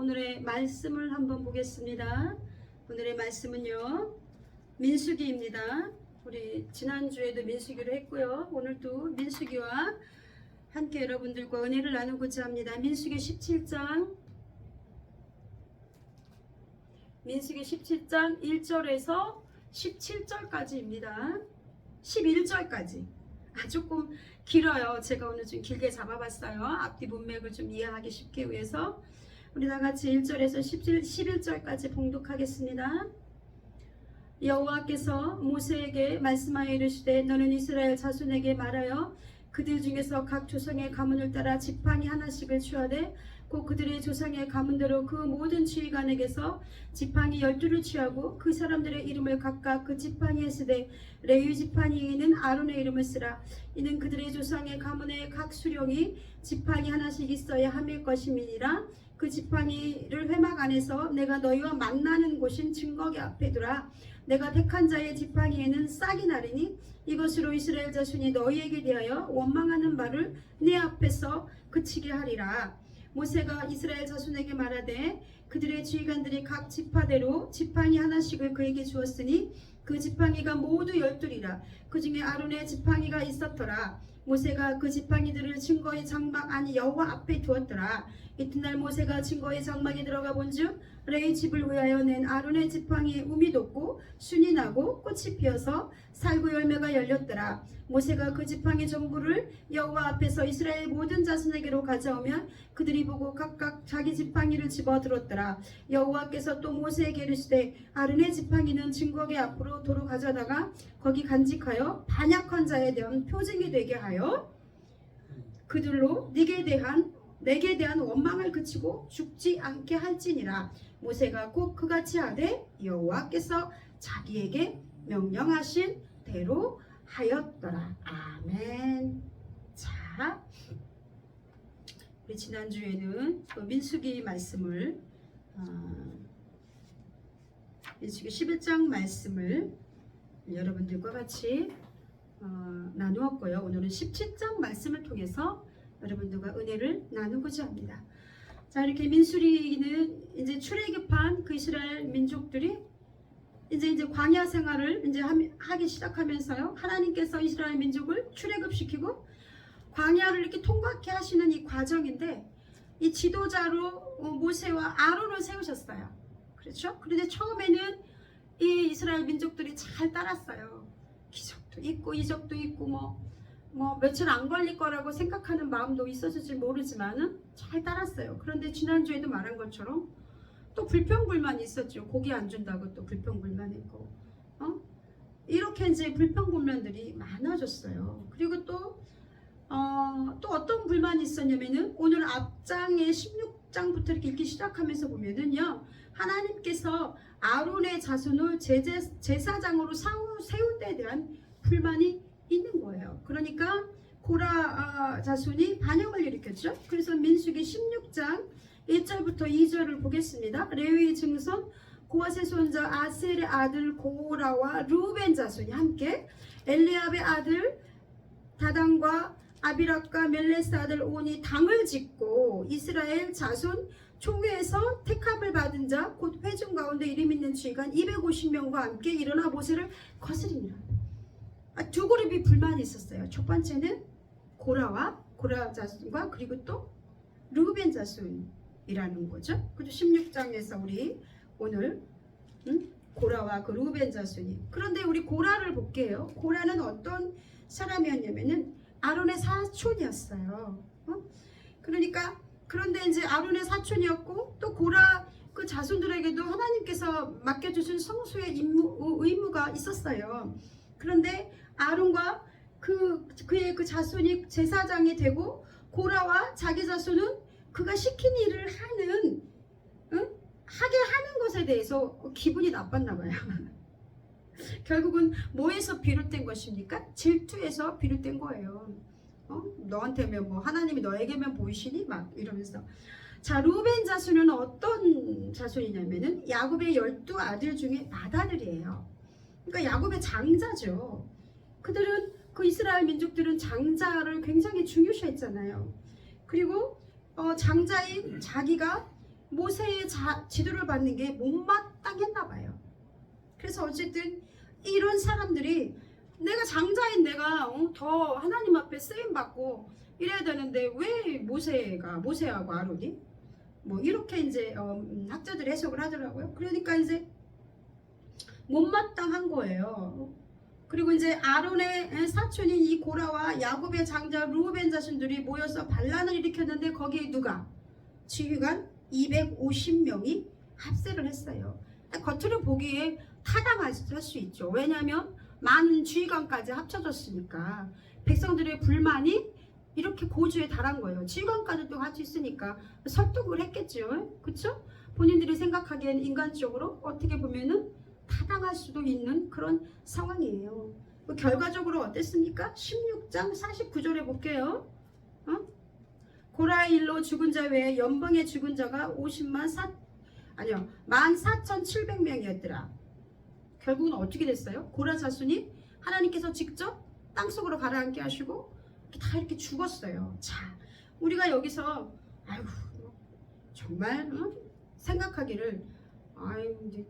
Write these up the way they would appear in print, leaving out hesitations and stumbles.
오늘의 말씀을 한번 보겠습니다. 오늘의 말씀은요, 민수기입니다. 우리 지난주에도 민수기를 했고요. 오늘도 민수기와 함께 여러분들과 은혜를 나누고자 합니다. 민수기 17장 1절에서 17절까지입니다. 11절까지. 조금 길어요. 제가 오늘 좀 길게 잡아봤어요. 앞뒤 문맥을 좀 이해하기 쉽게 위해서. 우리 다같이 1절에서 11절까지 봉독하겠습니다. 여호와께서 모세에게 말씀하여 이르시되 너는 이스라엘 자손에게 말하여 그들 중에서 각 조상의 가문을 따라 지팡이 하나씩을 취하되 곧 그들의 조상의 가문대로 그 모든 지휘관에게서 지팡이 12를 취하고 그 사람들의 이름을 각각 그 지팡이에 쓰되 레위 지팡이에는 아론의 이름을 쓰라. 이는 그들의 조상의 가문의 각 수령이 지팡이 하나씩 있어야 함일 것임이니라. 그 지팡이를 회막 안에서 내가 너희와 만나는 곳인 증거기 앞에 두라. 내가 택한 자의 지팡이에는 싹이 나리니 이것으로 이스라엘 자손이 너희에게 대하여 원망하는 말을 내 앞에서 그치게 하리라. 모세가 이스라엘 자손에게 말하되 그들의 지휘관들이 각 지파대로 지팡이 하나씩을 그에게 주었으니 그 지팡이가 모두 12이라. 그 중에 아론의 지팡이가 있었더라. 모세가 그 지팡이들을 증거의 장막 아니 여호와 앞에 두었더라. 이튿날 모세가 증거의 장막에 들어가 본즉 레위 집을 위하여 낸 아론의 지팡이에 움이 돋고 순이 나고 꽃이 피어서 살구 열매가 열렸더라. 모세가 그 지팡이 전부를 여호와 앞에서 이스라엘 모든 자손에게로 가져오면 그들이 보고 각각 자기 지팡이를 집어들었더라. 여호와께서 또 모세에게 이르시되 아론의 지팡이는 증거계 앞으로 도로 가져다가 거기 간직하여 반역한 자에 대한 표징이 되게 하여 그들로 내게 대한 원망을 그치고 죽지 않게 할지니라. 모세가 꼭 그같이 하되 여호와께서 자기에게 명령하신 대로 하였더라. 아멘. 자, 우리 지난주에는 민수기 말씀을 민수기 11장 말씀을 여러분들과 같이 나누었고요. 오늘은 17장 말씀을 통해서 여러분들과 은혜를 나누고자 합니다. 자, 이렇게 민수기는 이제 출애굽한 그 이스라엘 민족들이 이제 광야 생활을 이제 하기 시작하면서요. 하나님께서 이스라엘 민족을 출애굽시키고 광야를 이렇게 통과케 하시는 이 과정인데 이 지도자로 모세와 아론을 세우셨어요. 그렇죠? 그런데 처음에는 이 이스라엘 민족들이 잘 따랐어요. 기적도 있고 이적도 있고 뭐 며칠 안 걸릴 거라고 생각하는 마음도 있었을지 모르지만은 잘 따랐어요. 그런데 지난주에도 말한 것처럼 또 불평불만이 있었죠. 고기 안 준다고 또 불평불만했고, 이렇게 이제 불평불만들이 많아졌어요. 그리고 또 어떤 불만이 있었냐면은 오늘 앞장의 16장부터 이렇게 읽기 시작하면서 보면은요, 하나님께서 아론의 자손을 제사장으로 세울 때에 대한 불만이 있는 거예요. 그러니까 고라 자손이 반역을 일으켰죠. 그래서 민수기 16장 1절부터 2절을 보겠습니다. 레위 증손 고앗의 손자 아셀의 아들 고라와 루벤 자손이 함께 엘리압의 아들 다단과 아비락과 멜레스 아들 온이 당을 짓고 이스라엘 자손 총회에서 택함을 받은 자 곧 회중 가운데 이름 있는 지휘관 250명과 함께 일어나 모세를 거스리니라. 두 그룹이 불만이 있었어요. 첫 번째는 고라 자손과 그리고 또 루벤 자손이라는 거죠. 그리고 16장에서 우리 오늘 고라와 그 루벤 자손이. 그런데 우리 고라를 볼게요. 고라는 어떤 사람이었냐면은 아론의 사촌이었어요. 그러니까 그런데 이제 아론의 사촌이었고 또 고라 그 자손들에게도 하나님께서 맡겨주신 성수의 의무가 있었어요. 그런데 아론과 그의 그 자손이 제사장이 되고 고라와 자기 자손은 그가 시킨 일을 하게 하는 것에 대해서 기분이 나빴나 봐요. 결국은 뭐에서 비롯된 것입니까? 질투에서 비롯된 거예요. 너한테면 뭐 하나님이 너에게만 보이시니 막 이러면서. 자, 루벤 자손은 어떤 자손이냐면은 야곱의 12아들 중에 맏아들이에요. 그러니까 야곱의 장자죠. 그들은 그 이스라엘 민족들은 장자를 굉장히 중요시했잖아요. 그리고 장자인 자기가 모세의 지도를 받는 게 못마땅했나 봐요. 그래서 어쨌든 이런 사람들이 내가 장자인 내가 더 하나님 앞에 쓰임 받고 이래야 되는데 왜 모세하고 아론이 뭐 이렇게 이제 학자들이 해석을 하더라고요. 그러니까 이제 못마땅한 거예요. 그리고 이제 아론의 사촌인 이 고라와 야곱의 장자 루벤 자손들이 모여서 반란을 일으켰는데 거기에 누가 지휘관 250명이 합세를 했어요. 겉으로 보기에 타당할 수 있죠. 왜냐하면 많은 지휘관까지 합쳐졌으니까 백성들의 불만이 이렇게 고주에 달한 거예요. 지휘관까지도 할 수 있으니까 설득을 했겠죠. 그렇죠? 본인들이 생각하기엔 인간적으로 어떻게 보면은 타당할 수도 있는 그런 상황이에요. 결과적으로 어땠습니까? 16장 49절에 볼게요. 고라의 일로 죽은 자 외에 연방의 죽은 자가 14,700명이었더라. 결국은 어떻게 됐어요? 고라 자손이 하나님께서 직접 땅속으로 가라앉게 하시고 다 이렇게 죽었어요. 자, 우리가 여기서 아이고 정말 생각하기를 이제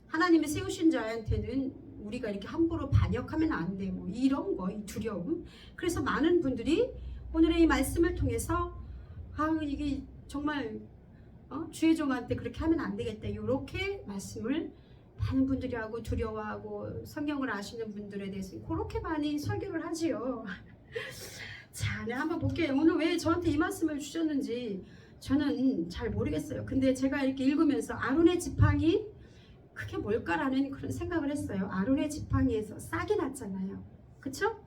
하나님이 세우신 자한테는 우리가 이렇게 함부로 반역하면 안 돼. 뭐 이런 거, 이 두려움. 그래서 많은 분들이 오늘의 이 말씀을 통해서 이게 정말 주의 종한테 그렇게 하면 안 되겠다. 이렇게 말씀을 많은 분들이 하고 두려워하고 성경을 아시는 분들에 대해서 그렇게 많이 설교를 하지요. 자, 네, 한번 볼게요. 오늘 왜 저한테 이 말씀을 주셨는지 저는 잘 모르겠어요. 근데 제가 이렇게 읽으면서 아론의 지팡이 그게 뭘까라는 그런 생각을 했어요. 아론의 지팡이에서 싹이 났잖아요. 그쵸?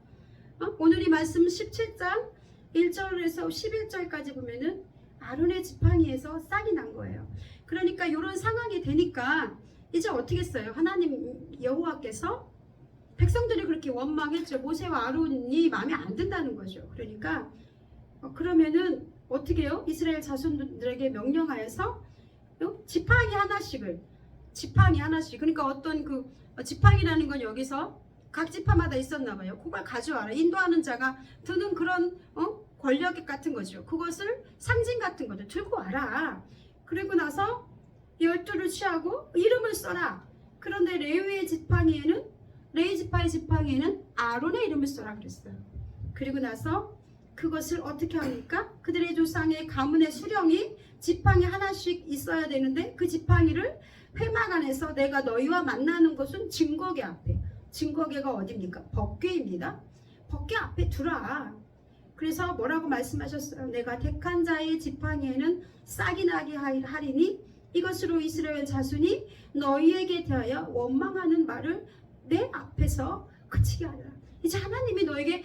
오늘 이 말씀 17장 1절에서 11절까지 보면은 아론의 지팡이에서 싹이 난 거예요. 그러니까 이런 상황이 되니까 이제 어떻게 했어요? 하나님 여호와께서 백성들이 그렇게 원망했죠. 모세와 아론이 마음에 안 든다는 거죠. 그러니까 그러면은 어떻게 해요? 이스라엘 자손들에게 명령하여서 지팡이 하나씩 그러니까 어떤 그 지팡이라는 건 여기서 각 지파마다 있었나 봐요. 그걸 가져와라. 인도하는 자가 드는 그런 권력 같은 거죠. 그것을 상징 같은 거죠. 들고 와라. 그리고 나서 12를 취하고 이름을 써라. 그런데 레위 지파의 지팡이에는 아론의 이름을 써라 그랬어요. 그리고 나서 그것을 어떻게 합니까? 그들의 조상의 가문의 수령이 지팡이 하나씩 있어야 되는데 그 지팡이를 회막 안에서 내가 너희와 만나는 것은 증거궤 앞에. 증거궤가 어디입니까? 법궤입니다. 법궤 앞에 두라. 그래서 뭐라고 말씀하셨어요? 내가 택한 자의 지팡이에는 싹이 나게 하리니 이것으로 이스라엘 자손이 너희에게 대하여 원망하는 말을 내 앞에서 그치게 하리라. 이제 하나님이 너에게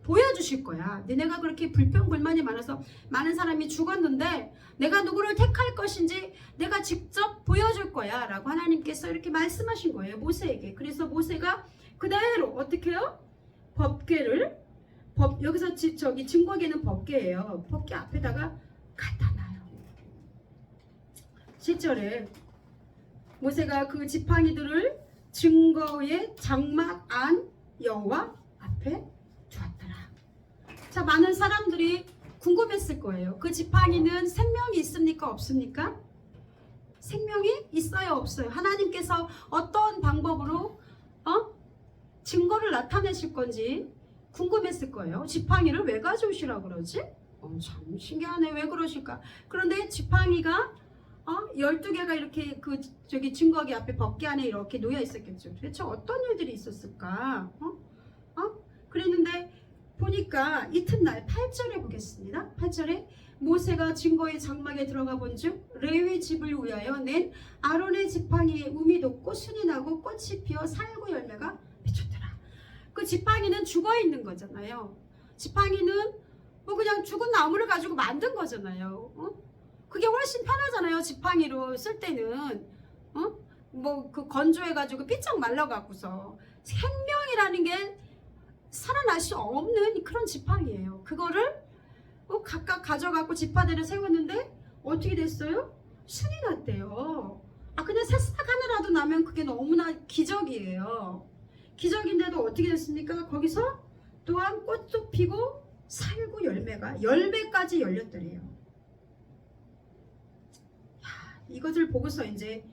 보여주실 거야. 너네가 그렇게 불평불만이 많아서 많은 사람이 죽었는데 내가 누구를 택할 것인지 내가 직접 보여줄 거야 라고 하나님께서 이렇게 말씀하신 거예요. 모세에게. 그래서 모세가 그대로 어떻게 해요? 법궤를 여기서 증거궤는 법궤예요. 법궤 앞에다가 갖다 놔요. 7절에 모세가 그 지팡이들을 증거의 장막 안 여호와 앞에 두었더라. 자, 많은 사람들이 궁금했을 거예요. 그 지팡이는 생명이 있습니까? 없습니까? 생명이 있어요? 없어요? 하나님께서 어떤 방법으로 증거를 나타내실 건지 궁금했을 거예요. 지팡이를 왜 가져오시라고 그러지? 참 신기하네. 왜 그러실까? 그런데 지팡이가 12개가 이렇게 증거기 앞에 법궤 안에 이렇게 놓여 있었겠죠. 도대체 어떤 일들이 있었을까? 그랬는데 보니까 이튿날 8절에 보겠습니다. 8절에 모세가 증거의 장막에 들어가 본즉 레위 집을 위하여 낸 아론의 지팡이에 움이 돋고 순이 나고 꽃이 피어 살구 열매가 맺혔더라. 그 지팡이는 죽어 있는 거잖아요. 지팡이는 그냥 죽은 나무를 가지고 만든 거잖아요. 그게 훨씬 편하잖아요. 지팡이로 쓸 때는 그 건조해가지고 삐쩍 말라갖고서 생명이라는 게 살아날 수 없는 그런 지팡이에요. 그거를 각각 가져갖고 지파대를 세웠는데 어떻게 됐어요? 순이 났대요. 그냥 새싹 하나라도 나면 그게 너무나 기적이에요. 기적인데도 어떻게 됐습니까? 거기서 또한 꽃도 피고 살구 열매까지 열렸더래요. 이것을 보고서 이제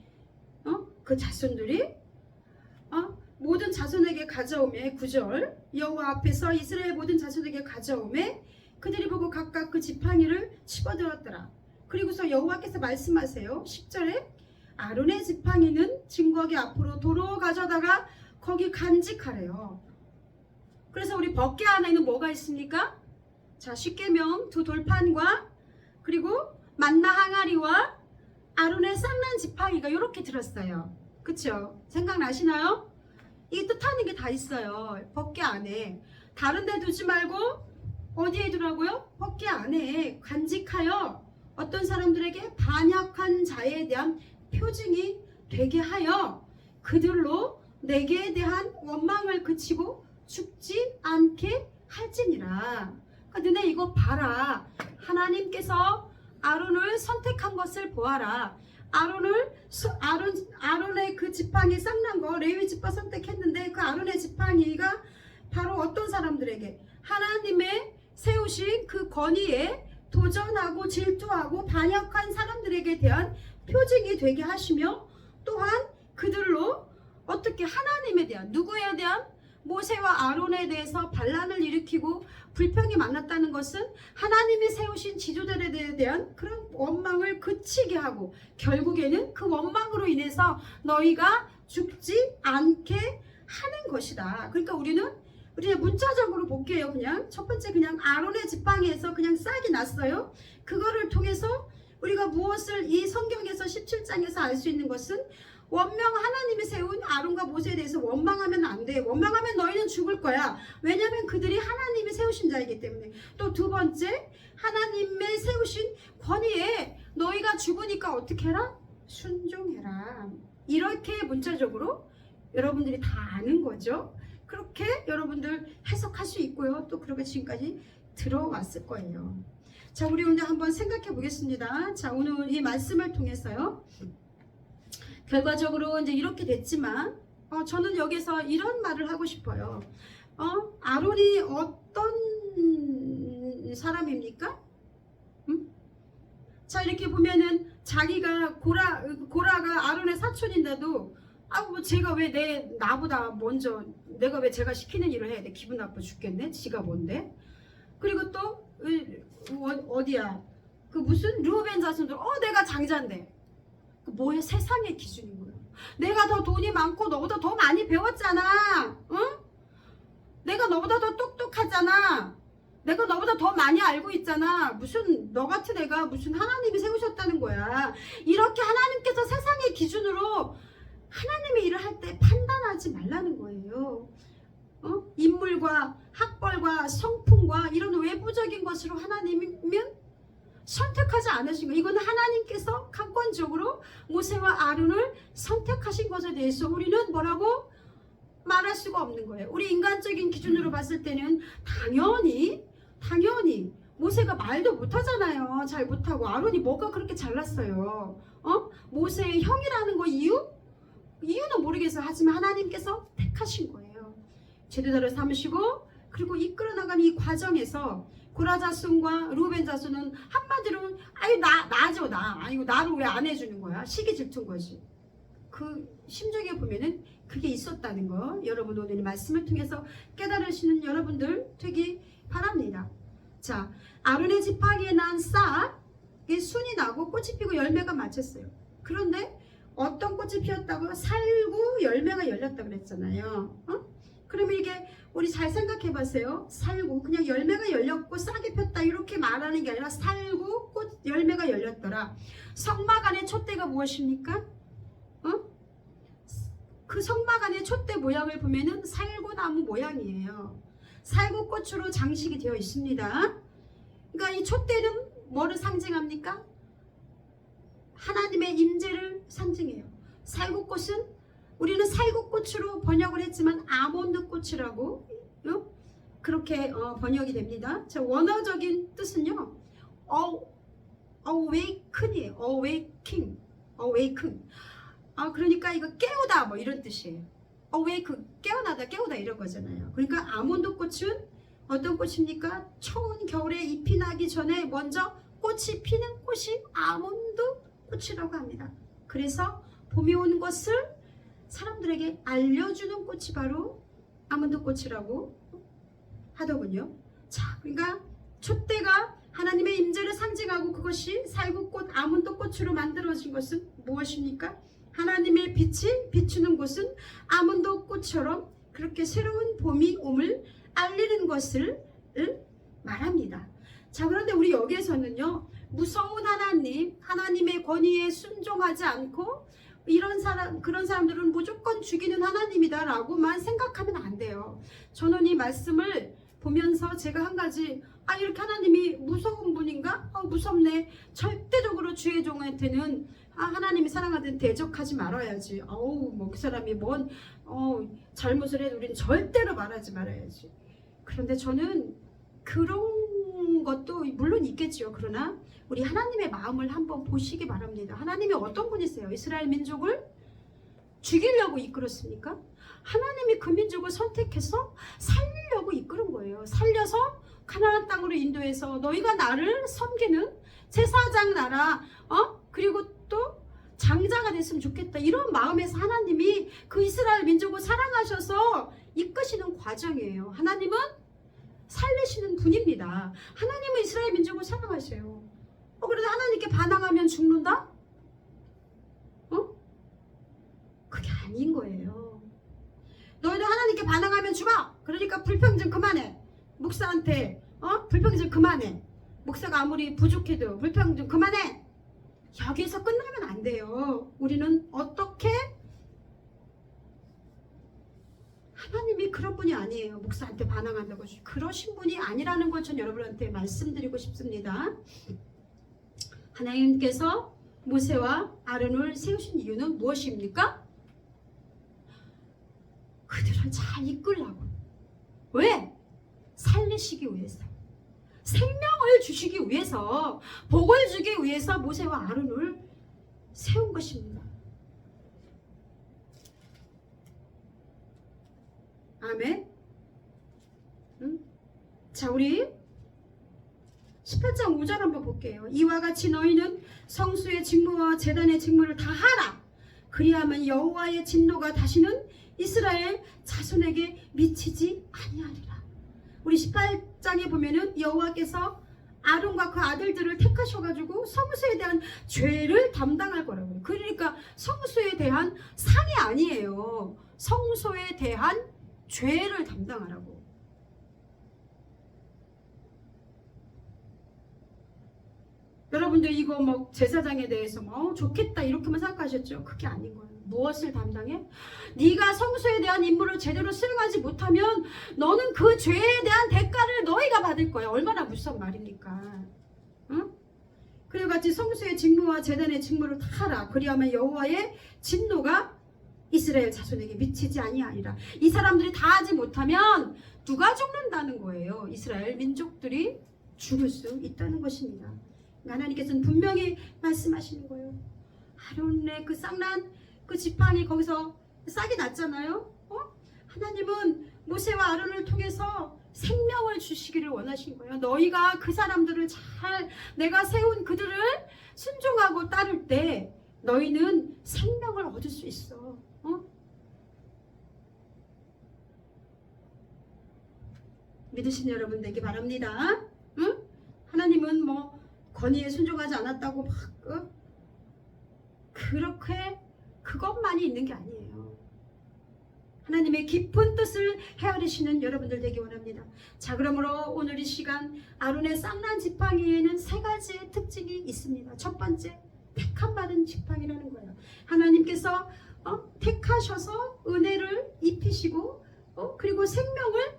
그 자손들이 모든 자손에게 가져오매 9절 여호와 앞에서 이스라엘 모든 자손에게 가져오매 그들이 보고 각각 그 지팡이를 집어들었더라. 그리고서 여호와께서 말씀하세요. 10절에 아론의 지팡이는 증거기 앞으로 도로 가져다가 거기 간직하래요. 그래서 우리 법궤 안에는 뭐가 있습니까? 자, 십계명 두 돌판과 그리고 만나 항아리와 아론의 쌍난 지팡이가 이렇게 들었어요. 그쵸? 생각나시나요? 이 뜻하는 게 다 있어요. 법궤 안에. 다른 데 두지 말고 어디에 두라고요? 법궤 안에 간직하여 어떤 사람들에게 반역한 자에 대한 표징이 되게 하여 그들로 내게 대한 원망을 그치고 죽지 않게 할지니라. 그러니까 너네 이거 봐라. 하나님께서 아론을 선택한 것을 보아라. 아론의 그 지팡이 쌍난 거 레위 지파 선택했는데 그 아론의 지팡이가 바로 어떤 사람들에게 하나님의 세우신 그 권위에 도전하고 질투하고 반역한 사람들에게 대한 표징이 되게 하시며 또한 그들로 어떻게 하나님에 대한 누구에 대한 모세와 아론에 대해서 반란을 일으키고 불평이 많았다는 것은 하나님이 세우신 지도자들에 대한 그런 원망을 그치게 하고 결국에는 그 원망으로 인해서 너희가 죽지 않게 하는 것이다. 그러니까 우리는 문자적으로 볼게요. 그냥 첫 번째 그냥 아론의 지팡이에서 그냥 싹이 났어요. 그거를 통해서 우리가 무엇을 이 성경에서 17장에서 알 수 있는 것은 원명 하나님이 세운 아론과 모세에 대해서 원망하면 안 돼. 원망하면 너희는 죽을 거야. 왜냐하면 그들이 하나님이 세우신 자이기 때문에. 또 두 번째 하나님의 세우신 권위에 너희가 죽으니까 어떻게 해라? 순종해라. 이렇게 문자적으로 여러분들이 다 아는 거죠. 그렇게 여러분들 해석할 수 있고요. 또 그렇게 지금까지 들어왔을 거예요. 자, 우리 오늘 한번 생각해 보겠습니다. 자, 오늘 이 말씀을 통해서요. 결과적으로 이제 이렇게 됐지만 저는 여기서 이런 말을 하고 싶어요. 아론이 어떤 사람입니까? 자, 이렇게 보면은 자기가 고라가 아론의 사촌인데도 뭐 제가 왜 나보다 먼저 내가 왜 제가 시키는 일을 해야 돼? 기분 나빠 죽겠네. 지가 뭔데? 그리고 또 어디야? 그 무슨 르우벤 자손들 내가 장자인데. 그 뭐야? 세상의 기준인 거예요. 내가 더 돈이 많고 너보다 더 많이 배웠잖아. 응? 내가 너보다 더 똑똑하잖아. 내가 너보다 더 많이 알고 있잖아. 무슨 너 같은 애가 무슨 하나님이 세우셨다는 거야. 이렇게 하나님께서 세상의 기준으로 하나님의 일을 할 때 판단하지 말라는 거예요. 인물과 학벌과 성품과 이런 외부적인 것으로 하나님이면 선택하지 않으신 거예요. 이건 하나님께서 강권적으로 모세와 아론을 선택하신 것에 대해서 우리는 뭐라고 말할 수가 없는 거예요. 우리 인간적인 기준으로 봤을 때는 당연히 모세가 말도 못하잖아요. 잘 못하고 아론이 뭐가 그렇게 잘났어요. 모세의 형이라는 거 이유는 모르겠어요. 하지만 하나님께서 택하신 거예요. 제도자를 삼으시고 그리고 이끌어 나가는 이 과정에서 고라 자손과 루벤 자손은 한마디로 나죠. 이거 나를 왜 안 해주는 거야? 시기 질투인 거지. 그 심정에 보면은 그게 있었다는 거 여러분 오늘 이 말씀을 통해서 깨달으시는 여러분들 되기 바랍니다. 자, 아론의 지팡이에 난 싹이 순이 나고 꽃이 피고 열매가 맺혔어요. 그런데 어떤 꽃이 피었다고요? 살구 열매가 열렸다고 그랬잖아요. 그러면 이게 우리 잘 생각해 보세요. 살구 그냥 열매가 열렸고 싹이 폈다 이렇게 말하는 게 아니라 살구 꽃 열매가 열렸더라. 성막 안의 촛대가 무엇입니까? 그 성막 안의 촛대 모양을 보면은 살구나무 모양이에요. 살구꽃으로 장식이 되어 있습니다. 그러니까 이 촛대는 뭐를 상징합니까? 하나님의 임재를 상징해요. 살구꽃은 우리는 살구꽃으로 번역을 했지만 아몬드꽃이라고 그렇게 번역이 됩니다. 자, 원어적인 뜻은요. awaken이에요. awaken. 그러니까 이거 깨우다 뭐 이런 뜻이에요. awaken 깨어나다 깨우다 이런 거잖아요. 그러니까 아몬드꽃은 어떤 꽃입니까? 추운 겨울에 잎이 나기 전에 먼저 꽃이 피는 꽃이 아몬드 꽃이라고 합니다. 그래서 봄이 온 것을 사람들에게 알려주는 꽃이 바로 아몬드 꽃이라고 하더군요. 자, 그러니까 촛대가 하나님의 임재를 상징하고 그것이 살구꽃 아몬드 꽃으로 만들어진 것은 무엇입니까? 하나님의 빛이 비추는 곳은 아몬드 꽃처럼 그렇게 새로운 봄이 옴을 알리는 것을 말합니다. 자, 그런데 우리 여기에서는요, 무서운 하나님의 권위에 순종하지 않고 그런 사람들은 무조건 죽이는 하나님이다 라고만 생각하면 안 돼요. 저는 이 말씀을 보면서 제가 한 가지, 이렇게 하나님이 무서운 분인가? 무섭네. 절대적으로 주의 종한테는 하나님이 사랑하든 대적하지 말아야지. 뭐 그 사람이 뭔 잘못을 해도 우리는 절대로 말하지 말아야지. 그런데 저는 그런 것도 물론 있겠지요. 그러나 우리 하나님의 마음을 한번 보시기 바랍니다. 하나님이 어떤 분이세요? 이스라엘 민족을 죽이려고 이끌었습니까? 하나님이 그 민족을 선택해서 살리려고 이끌은 거예요. 살려서 가나안 땅으로 인도해서 너희가 나를 섬기는 제사장 나라, 그리고 또 장자가 됐으면 좋겠다. 이런 마음에서 하나님이 그 이스라엘 민족을 사랑하셔서 이끄시는 과정이에요. 하나님은 살리시는 분입니다. 하나님은 이스라엘 민족을 사랑하세요. 그런데 하나님께 반항하면 죽는다? 그게 아닌 거예요. 너희도 하나님께 반항하면 죽어. 그러니까 불평 좀 그만해. 목사한테 불평 좀 그만해. 목사가 아무리 부족해도 불평 좀 그만해. 여기서 끝나면 안 돼요. 우리는 어떻게, 하나님이 그런 분이 아니에요. 목사한테 반항한다고 그러신 분이 아니라는 걸 전 여러분한테 말씀드리고 싶습니다. 하나님께서 모세와 아론을 세우신 이유는 무엇입니까? 그들을 잘 이끌라고. 왜? 살리시기 위해서, 생명을 주시기 위해서, 복을 주기 위해서 모세와 아론을 세운 것입니다. 아멘. 자, 우리 18장 5절 한번 볼게요. 이와 같이 너희는 성수의 직무와 제단의 직무를 다 하라. 그리하면 여호와의 진노가 다시는 이스라엘 자손에게 미치지 아니하리라. 우리 18장에 보면은 여호와께서 아론과 그 아들들을 택하셔가지고 성소에 대한 죄를 담당할 거라고요. 그러니까 성소에 대한 상이 아니에요. 성소에 대한 죄를 담당하라고. 여러분들 이거 뭐 제사장에 대해서 좋겠다 이렇게만 생각하셨죠? 그게 아닌 거예요. 무엇을 담당해? 네가 성소에 대한 임무를 제대로 수행하지 못하면 너는 그 죄에 대한 대가를 너희가 받을 거야. 얼마나 무서운 말입니까? 응? 그리고 같이 성소의 직무와 제단의 직무를 다 하라. 그리하면 여호와의 진노가 이스라엘 자손에게 미치지 아니하리라. 이 사람들이 다 하지 못하면 누가 죽는다는 거예요? 이스라엘 민족들이 죽을 수 있다는 것입니다. 하나님께서는 분명히 말씀하시는 거예요. 아론의 그 쌍난 그 지팡이 거기서 싹이 났잖아요. 하나님은 모세와 아론을 통해서 생명을 주시기를 원하신 거예요. 너희가 그 사람들을 잘, 내가 세운 그들을 순종하고 따를 때 너희는 생명을 얻을 수 있어. 믿으신 여러분 되기 바랍니다. 응? 하나님은 뭐 권위에 순종하지 않았다고 막 그렇게 그것만이 있는 게 아니에요. 하나님의 깊은 뜻을 헤아리시는 여러분들 되기 원합니다. 자, 그러므로 오늘 이 시간 아론의 쌍난 지팡이에는 세 가지의 특징이 있습니다. 첫 번째, 택함받은 지팡이라는 거예요. 하나님께서 택하셔서 은혜를 입히시고 그리고 생명을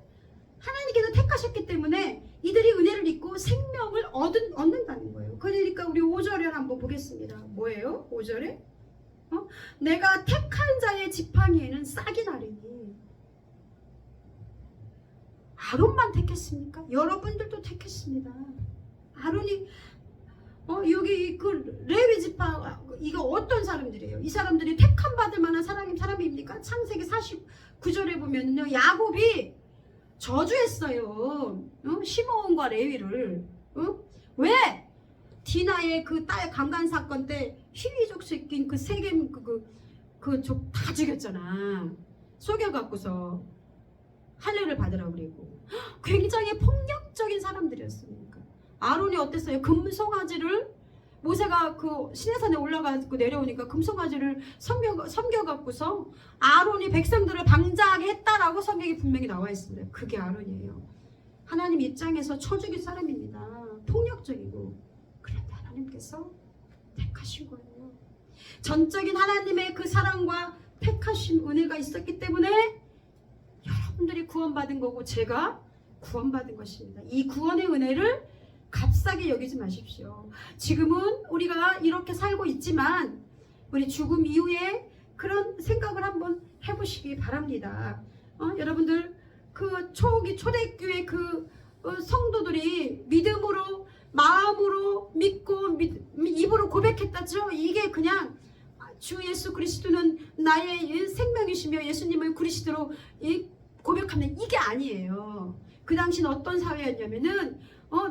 하나님께서 택하셨기 때문에 이들이 은혜를 입고 생명을 얻는다는 거예요. 그러니까 우리 5절을 한번 보겠습니다. 뭐예요? 5절에 내가 택한 자의 지팡이에는 싹이 나리니. 아론만 택했습니까? 여러분들도 택했습니다. 아론이 여기 그 레위 지파 이거 어떤 사람들이에요? 이 사람들이 택함 받을 만한 사람입니까? 창세기 49절에 보면요, 야곱이 저주했어요. 시므온과 레위를. 왜? 디나의 그 딸 강간 사건 때 희귀족 새끼인 그 세겜 그족 다 죽였잖아. 속여갖고서 할례를 받으라고 그리고 굉장히 폭력적인 사람들이었으니까. 아론이 어땠어요? 금송아지를 모세가 그 시내산에 올라가고 내려오니까 금송아지를 섬겨갖고서 아론이 백성들을 방자하게 했다라고 성경에 분명히 나와 있습니다. 그게 아론이에요. 하나님 입장에서 쳐 죽일 사람입니다. 폭력적이고. 그런데 하나님께서 택하신 거예요. 전적인 하나님의 그 사랑과 택하신 은혜가 있었기 때문에 여러분들이 구원받은 거고 제가 구원받은 것입니다. 이 구원의 은혜를 값싸게 여기지 마십시오. 지금은 우리가 이렇게 살고 있지만 우리 죽음 이후에 그런 생각을 한번 해보시기 바랍니다. 여러분들 그 초대교회 그 성도들이 믿음으로 마음으로 믿고 입으로 고백했다죠. 이게 그냥 주 예수 그리스도는 나의 생명이시며 예수님을 그리스도로 고백하면 이게 아니에요. 그 당시는 어떤 사회였냐면은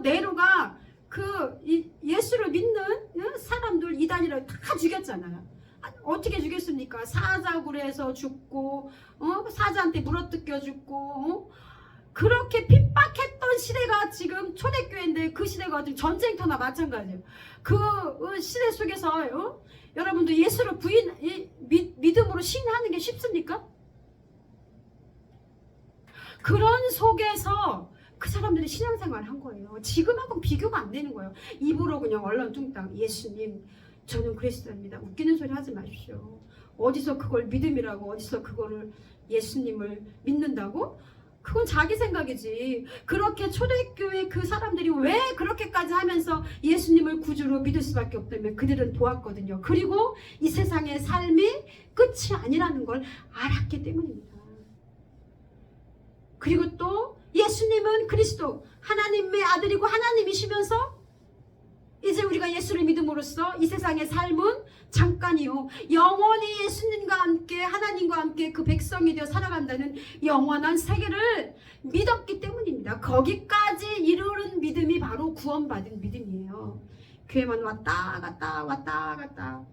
네로가 그 예수를 믿는 사람들 이단이라고 다 죽였잖아요. 어떻게 죽였습니까? 사자굴에 해서 죽고 사자한테 물어뜯겨 죽고 그렇게 핍박했던 시대가 지금 초대교회인데 그 시대가 어떤 전쟁터나 마찬가지예요. 그 시대 속에서 여러분들 예수를 믿음으로 신하는 게 쉽습니까? 그런 속에서 그 사람들이 신앙생활을 한 거예요. 지금하고는 비교가 안 되는 거예요. 입으로 그냥 얼렁뚱땅 예수님 저는 그리스도입니다. 웃기는 소리 하지 마십시오. 어디서 그걸 믿음이라고 어디서 그거를 예수님을 믿는다고? 그건 자기 생각이지. 그렇게 초대교회 그 사람들이 왜 그렇게까지 하면서 예수님을 구주로 믿을 수밖에 없다면 그들은 보았거든요. 그리고 이 세상의 삶이 끝이 아니라는 걸 알았기 때문입니다. 그리고 또 예수님은 그리스도 하나님의 아들이고 하나님이시면서 이제 우리가 예수를 믿음으로써 이 세상의 삶은 잠깐이요 영원히 예수님과 함께 하나님과 함께 그 백성이 되어 살아간다는 영원한 세계를 믿었기 때문입니다. 거기까지 이르는 믿음이 바로 구원받은 믿음이에요. 교회만 왔다 갔다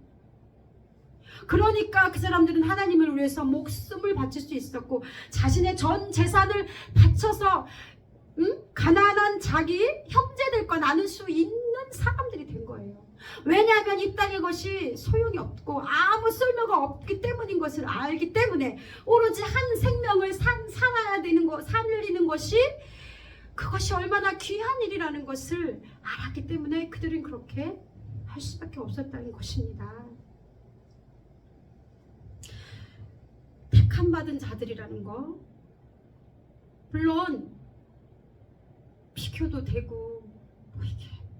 그러니까 그 사람들은 하나님을 위해서 목숨을 바칠 수 있었고 자신의 전 재산을 바쳐서 가난한 자기 형제들과 나눌 수 있는 사람들이 된 거예요. 왜냐하면 이 땅의 것이 소용이 없고 아무 쓸모가 없기 때문인 것을 알기 때문에 오로지 한 생명을 살아야 되는 거, 살리는 것이 그것이 얼마나 귀한 일이라는 것을 알았기 때문에 그들은 그렇게 할 수밖에 없었다는 것입니다. 택함받은 자들이라는 거 물론 비교도 되고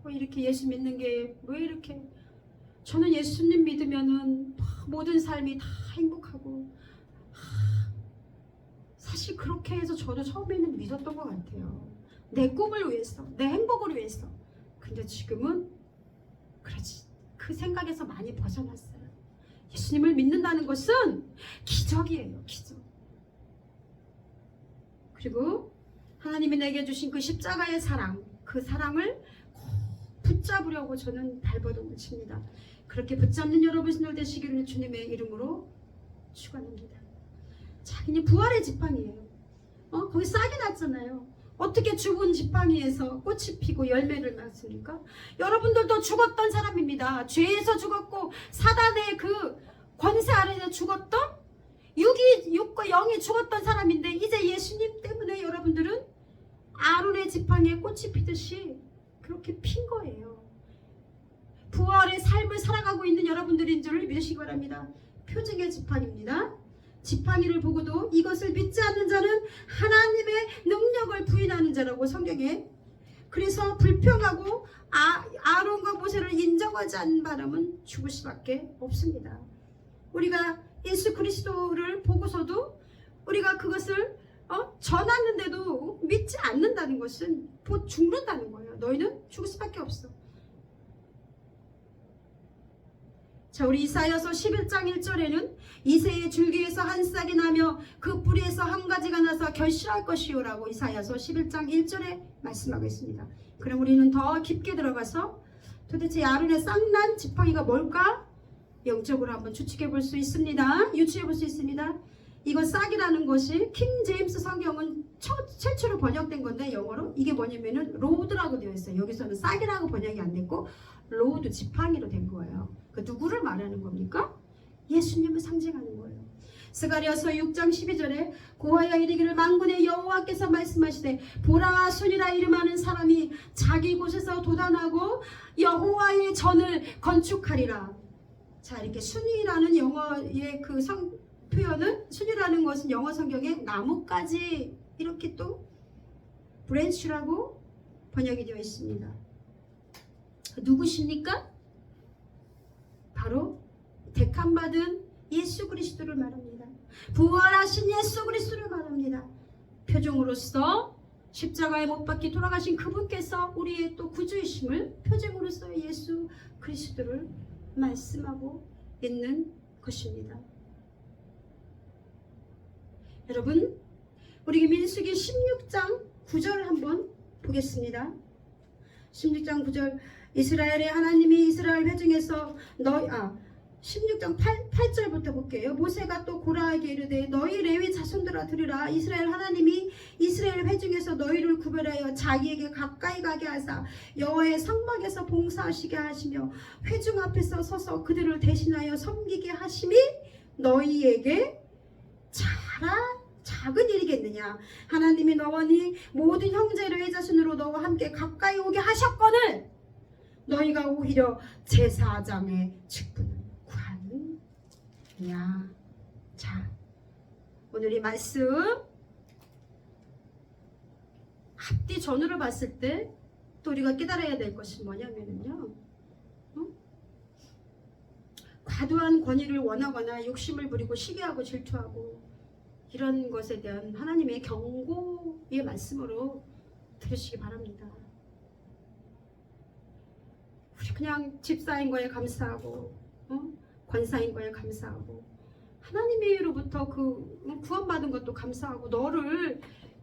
뭐 이렇게 예수 믿는 게 왜 이렇게 저는 예수님 믿으면은 모든 삶이 다 행복하고 사실 그렇게 해서 저도 처음에는 믿었던 것 같아요. 내 꿈을 위해서 내 행복을 위해서. 근데 지금은 그렇지 그 생각에서 많이 벗어났어요. 예수님을 믿는다는 것은 기적이에요. 기적. 그리고 하나님이 내게 주신 그 십자가의 사랑 그 사랑을 붙잡으려고 저는 발버둥을 칩니다. 그렇게 붙잡는 여러분들 되시기를 주님의 이름으로 축원합니다. 자, 이제 부활의 지팡이에요. 거기 싹이 났잖아요. 어떻게 죽은 지팡이에서 꽃이 피고 열매를 맺습니까? 여러분들도 죽었던 사람입니다. 죄에서 죽었고 사단의 그 권세 아래에 죽었던 육과 영이 죽었던 사람인데 이제 예수님 때문에 여러분들은 아론의 지팡이에 꽃이 피듯이 그렇게 핀 거예요. 부활의 삶을 살아가고 있는 여러분들인 줄을 믿으시기 바랍니다. 표징의 지팡이입니다. 지팡이를 보고도 이것을 믿지 않는 자는 하나님의 능력을 부인하는 자라고 성경에. 그래서 불평하고 아론과 모세를 인정하지 않는 바람은 죽을 수밖에 없습니다. 우리가 예수 그리스도를 보고서도 우리가 그것을 전하는데도 믿지 않는다는 것은 곧 죽는다는 거예요. 너희는 죽을 수밖에 없어. 자, 우리 이사야서 11장 1절에는 이새의 줄기에서 한 싹이 나며 그 뿌리에서 한 가지가 나서 결실할 것이요 라고 이사야서 11장 1절에 말씀하고 있습니다. 그럼 우리는 더 깊게 들어가서 도대체 아론의 싹난 지팡이가 뭘까? 영적으로 한번 추측해 볼 수 있습니다. 유추해 볼 수 있습니다. 이거 싹이라는 것이 킹 제임스 성경은 최초로 번역된 건데 영어로 이게 뭐냐면은 로드라고 되어 있어요. 여기서는 싹이라고 번역이 안 됐고 로드 지팡이로 된 거예요. 그 누구를 말하는 겁니까? 예수님을 상징하는 거예요. 스가랴서 6장 12절에 고하여 이르기를 만군의 여호와께서 말씀하시되 보라 순이라 이름하는 사람이 자기 곳에서 돋아나고 여호와의 전을 건축하리라. 자, 이렇게 순이라는 영어의 그 표현은 순이라는 것은 영어 성경에 나뭇가지 이렇게 또 브랜치라고 번역이 되어 있습니다. 누구십니까? 바로 택함받은 예수 그리스도를 말합니다. 부활하신 예수 그리스도를 말합니다. 표징으로서 십자가에 못 박혀 돌아가신 그분께서 우리의 또 구주이심을 표징으로서 예수 그리스도를 말씀하고 있는 것입니다. 여러분, 우리 민수기 16장 9절 한번 보겠습니다. 16장 9절 이스라엘의 하나님이 이스라엘 회중에서 16장 8절부터 볼게요. 모세가 또 고라에게 이르되 너희 레위 자손들아 들으라. 이스라엘 하나님이 이스라엘 회중에서 너희를 구별하여 자기에게 가까이 가게 하사 여호와의 성막에서 봉사하시게 하시며 회중 앞에서 서서 그들을 대신하여 섬기게 하심이 너희에게 작은 일이겠느냐. 하나님이 너와 네 모든 형제 레위 자손으로 너와 함께 가까이 오게 하셨거늘 너희가 오히려 제사장의 직분을 구하느냐. 자, 오늘 이 말씀 앞뒤 전후를 봤을 때 또 우리가 깨달아야 될 것이 뭐냐면요, 과도한 권위를 원하거나 욕심을 부리고 시기하고 질투하고 이런 것에 대한 하나님의 경고의 말씀으로 들으시기 바랍니다. 우리 그냥 집사인 거에 감사하고 권사인 거에 감사하고 하나님으로부터 그 구원받은 것도 감사하고 너를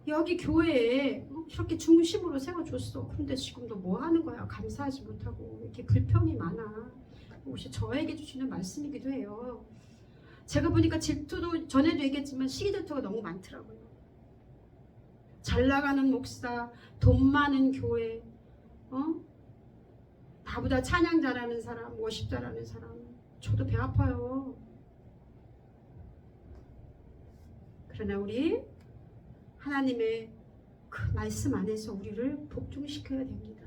여기 교회에 이렇게 중심으로 세워줬어. 그런데 지금 너 뭐 하는 거야? 감사하지 못하고 이렇게 불평이 많아. 혹시 저에게 주시는 말씀이기도 해요. 제가 보니까 질투도 전에도 얘기했지만 시기 질투가 너무 많더라고요. 잘 나가는 목사, 돈 많은 교회, 나보다 찬양 잘하는 사람, 워십 잘하는 사람, 저도 배 아파요. 그러나 우리 하나님의 그 말씀 안에서 우리를 복종시켜야 됩니다.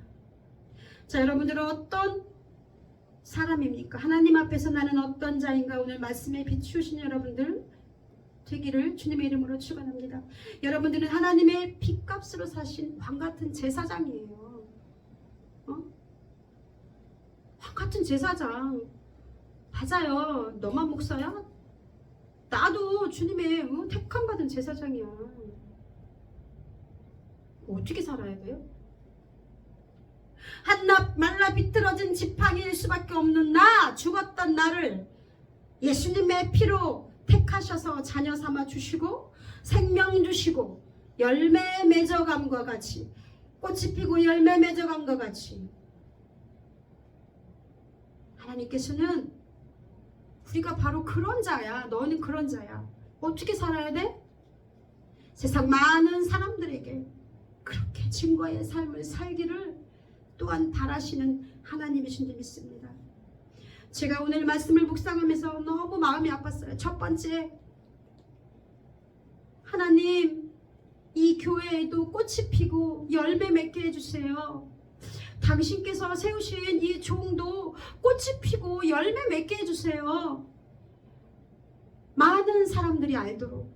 자, 여러분들은 어떤 사람입니까? 하나님 앞에서 나는 어떤 자인가? 오늘 말씀에 비추신 여러분들 되기를 주님의 이름으로 축원합니다. 여러분들은 하나님의 핏값으로 사신 왕같은 제사장이에요. 왕같은 제사장. 맞아요. 너만 목사야? 나도 주님의 택함받은 제사장이야. 어떻게 살아야 돼요? 한낱 말라 비틀어진 지팡이일 수밖에 없는 나, 죽었던 나를 예수님의 피로 택하셔서 자녀 삼아 주시고 생명 주시고 열매 맺어감과 같이, 꽃이 피고 열매 맺어감과 같이 하나님께서는 우리가 바로 그런 자야. 너는 그런 자야. 어떻게 살아야 돼? 세상 많은 사람들에게 그렇게 증거의 삶을 살기를 또한 바라시는 하나님이신 줄 믿습니다. 제가 오늘 말씀을 묵상하면서 너무 마음이 아팠어요. 첫 번째, 하나님 이 교회에도 꽃이 피고 열매 맺게 해주세요. 당신께서 세우신 이 종도 꽃이 피고 열매 맺게 해주세요. 많은 사람들이 알도록,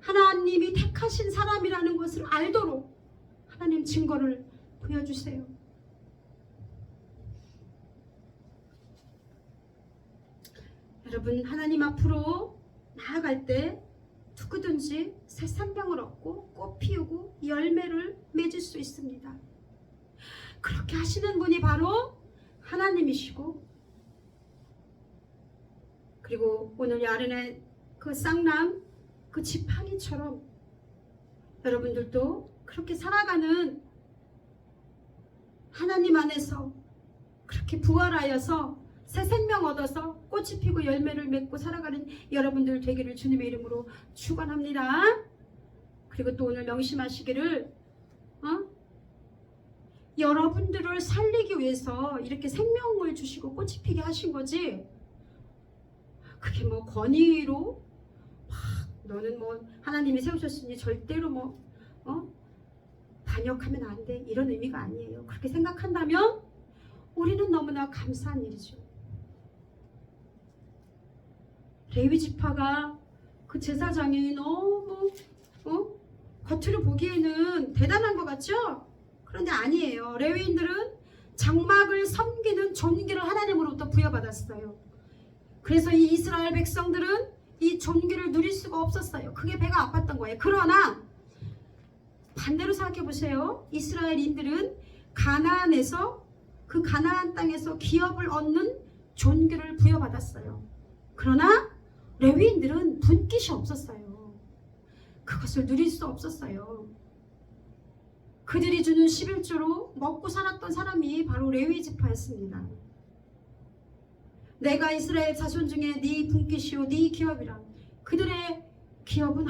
하나님이 택하신 사람이라는 것을 알도록 하나님 증거를 보여주세요. 여러분, 하나님 앞으로 나아갈 때 누구든지 새 생명을 얻고 꽃 피우고 열매를 맺을 수 있습니다. 그렇게 하시는 분이 바로 하나님이시고, 그리고 오늘 야른의 그 쌍남, 그 지팡이처럼 여러분들도 그렇게 살아가는 하나님 안에서 그렇게 부활하여서 새 생명 얻어서 꽃이 피고 열매를 맺고 살아가는 여러분들 되기를 주님의 이름으로 축원합니다. 그리고 또 오늘 명심하시기를 여러분들을 살리기 위해서 이렇게 생명을 주시고 꽃이 피게 하신 거지, 그게 뭐 권위로 너는 뭐 하나님이 세우셨으니 절대로 반역하면 안 돼, 이런 의미가 아니에요. 그렇게 생각한다면 우리는 너무나 감사한 일이죠. 레위 지파가 그 제사장이 너무 겉으로 보기에는 대단한 것 같죠? 그런데 아니에요. 레위인들은 장막을 섬기는 존귀를 하나님으로부터 부여받았어요. 그래서 이 이스라엘 백성들은 이 존귀를 누릴 수가 없었어요. 그게 배가 아팠던 거예요. 그러나 반대로 생각해 보세요. 이스라엘인들은 가나안에서, 그 가나안 땅에서 기업을 얻는 존귀를 부여받았어요. 그러나 레위인들은 분깃이 없었어요. 그것을 누릴 수 없었어요. 그들이 주는 11조로 먹고 살았던 사람이 바로 레위 지파였습니다. 내가 이스라엘 자손 중에 네 분깃이요 네 기업이라. 그들의 기업은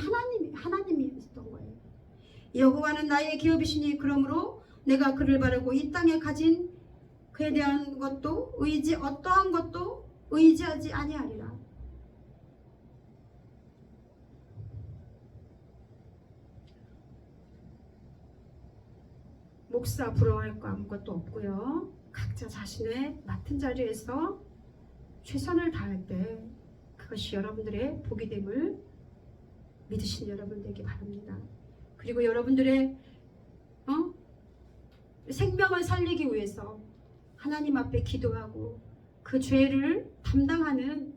하나님이었던 거예요. 여호와는 나의 기업이시니 그러므로 내가 그를 바르고 이 땅에 가진 그에 대한 것도 어떠한 것도 의지하지 아니하리라. 목사 부러워할 거 아무것도 없고요. 각자 자신의 맡은 자리에서 최선을 다할 때 그것이 여러분들의 복이 됨을 믿으시는 여러분 되기 바랍니다. 그리고 여러분들의 생명을 살리기 위해서 하나님 앞에 기도하고 그 죄를 담당하는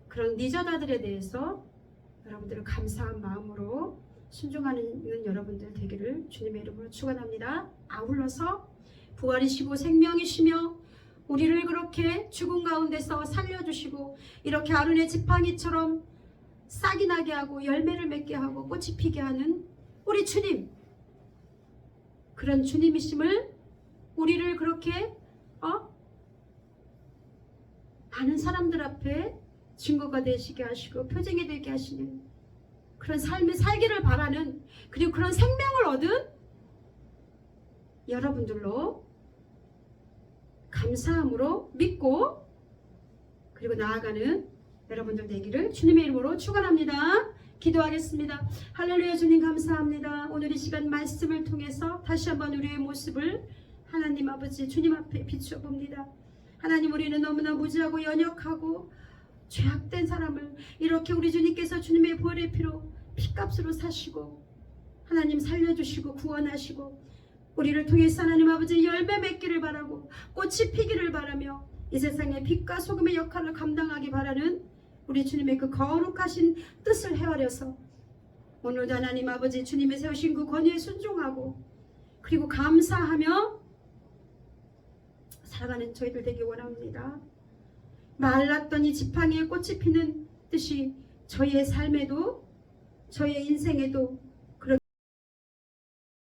그런 리저다들에 대해서 여러분들을 감사한 마음으로 순종하는 여러분들 되기를 주님의 이름으로 축원합니다. 아울러서 부활이시고 생명이시며 우리를 그렇게 죽음 가운데서 살려주시고 이렇게 아론의 지팡이처럼 싹이 나게 하고 열매를 맺게 하고 꽃이 피게 하는 우리 주님, 그런 주님이심을 우리를 그렇게 많은 사람들 앞에 증거가 되시게 하시고 표징이 되게 하시는 그런 삶을 살기를 바라는, 그리고 그런 생명을 얻은 여러분들로 감사함으로 믿고 그리고 나아가는 여러분들 되기를 주님의 이름으로 축원합니다. 기도하겠습니다. 할렐루야. 주님 감사합니다. 오늘 이 시간 말씀을 통해서 다시 한번 우리의 모습을 하나님 아버지 주님 앞에 비추어 봅니다. 하나님, 우리는 너무나 무지하고 연약하고 죄악된 사람을 이렇게 우리 주님께서 주님의 보혈의 피로 피값으로 사시고 하나님 살려주시고 구원하시고 우리를 통해서 하나님 아버지 열매 맺기를 바라고 꽃이 피기를 바라며 이 세상의 빛과 소금의 역할을 감당하기 바라는 우리 주님의 그 거룩하신 뜻을 헤아려서 오늘도 하나님 아버지 주님의 세우신 그 권위에 순종하고 그리고 감사하며 살아가는 저희들 되기 원합니다. 말랐던 이 지팡이에 꽃이 피는 뜻이 저희의 삶에도 저희의 인생에도